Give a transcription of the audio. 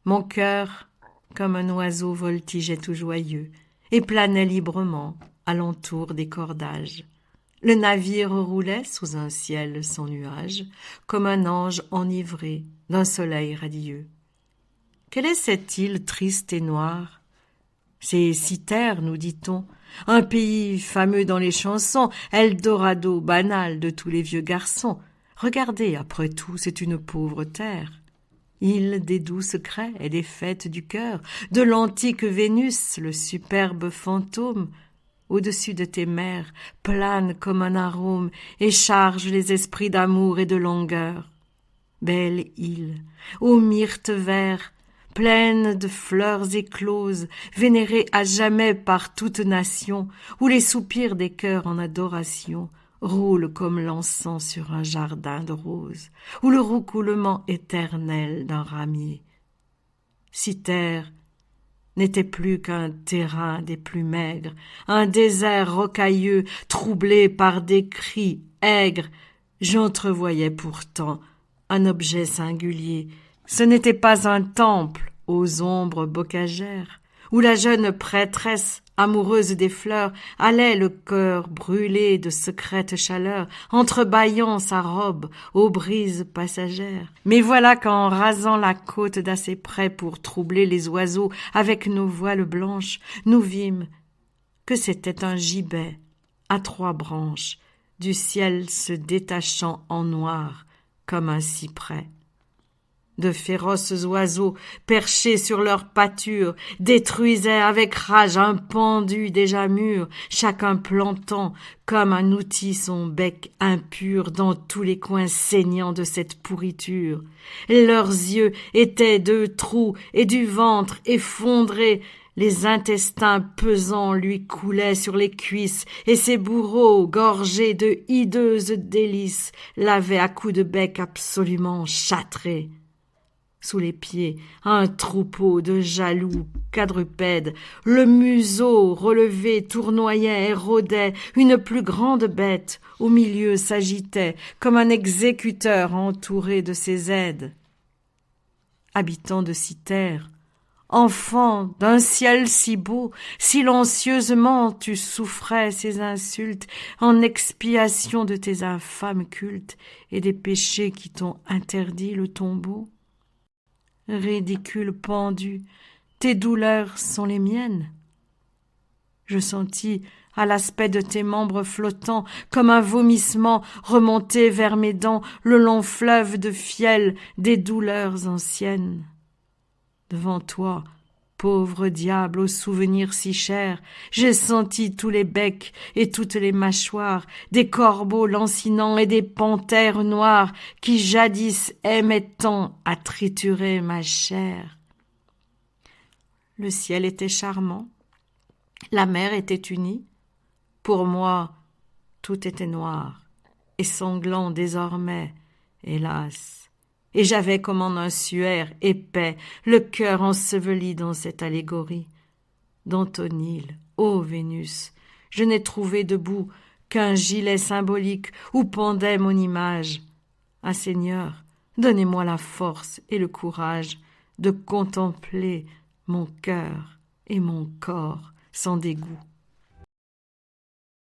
Mon cœur, comme un oiseau, voltigeait tout joyeux et planait librement alentour des cordages. Le navire roulait sous un ciel sans nuages, comme un ange enivré d'un soleil radieux. Quelle est cette île triste et noire? C'est Cythère, nous dit-on, un pays fameux dans les chansons, Eldorado banal de tous les vieux garçons. Regardez, après tout, c'est une pauvre terre. Île des doux secrets et des fêtes du cœur, de l'antique Vénus, le superbe fantôme, au-dessus de tes mers, plane comme un arôme et charge les esprits d'amour et de langueur. Belle île, aux myrtes verts, pleine de fleurs écloses, vénérée à jamais par toute nation, où les soupirs des cœurs en adoration roulent comme l'encens sur un jardin de roses, où le roucoulement éternel d'un ramier. Cythère n'était plus qu'un terrain des plus maigres, un désert rocailleux troublé par des cris aigres. J'entrevoyais pourtant un objet singulier. Ce n'était pas un temple aux ombres bocagères, où la jeune prêtresse, amoureuse des fleurs, allait le cœur brûlé de secrète chaleur, entrebâillant sa robe aux brises passagères. Mais voilà qu'en rasant la côte d'assez près pour troubler les oiseaux avec nos voiles blanches, nous vîmes que c'était un gibet à 3 branches, du ciel se détachant en noir comme un cyprès. De féroces oiseaux, perchés sur leur pâture, détruisaient avec rage un pendu déjà mûr, chacun plantant comme un outil son bec impur dans tous les coins saignants de cette pourriture. Leurs yeux étaient 2 trous et du ventre effondré, les intestins pesants lui coulaient sur les cuisses, et ses bourreaux, gorgés de hideuses délices, l'avaient à coups de bec absolument châtré. Sous les pieds, un troupeau de jaloux quadrupèdes, le museau relevé tournoyait et rôdait, une plus grande bête au milieu s'agitait, comme un exécuteur entouré de ses aides. Habitants de Cythère, enfant d'un ciel si beau, silencieusement tu souffrais ces insultes en expiation de tes infâmes cultes et des péchés qui t'ont interdit le tombeau. Ridicule pendu, tes douleurs sont les miennes. Je sentis, à l'aspect de tes membres flottants, comme un vomissement remonter vers mes dents le long fleuve de fiel des douleurs anciennes. Devant toi, pauvre diable aux souvenirs si chers, j'ai senti tous les becs et toutes les mâchoires, des corbeaux lancinants et des panthères noires qui jadis aimaient tant à triturer ma chair. Le ciel était charmant, la mer était unie. Pour moi, tout était noir et sanglant désormais, hélas. Et j'avais comme en un suaire épais le cœur enseveli dans cette allégorie. Dans ton île, ô Vénus, je n'ai trouvé debout qu'un gilet symbolique où pendait mon image. Ah Seigneur, donnez-moi la force et le courage de contempler mon cœur et mon corps sans dégoût.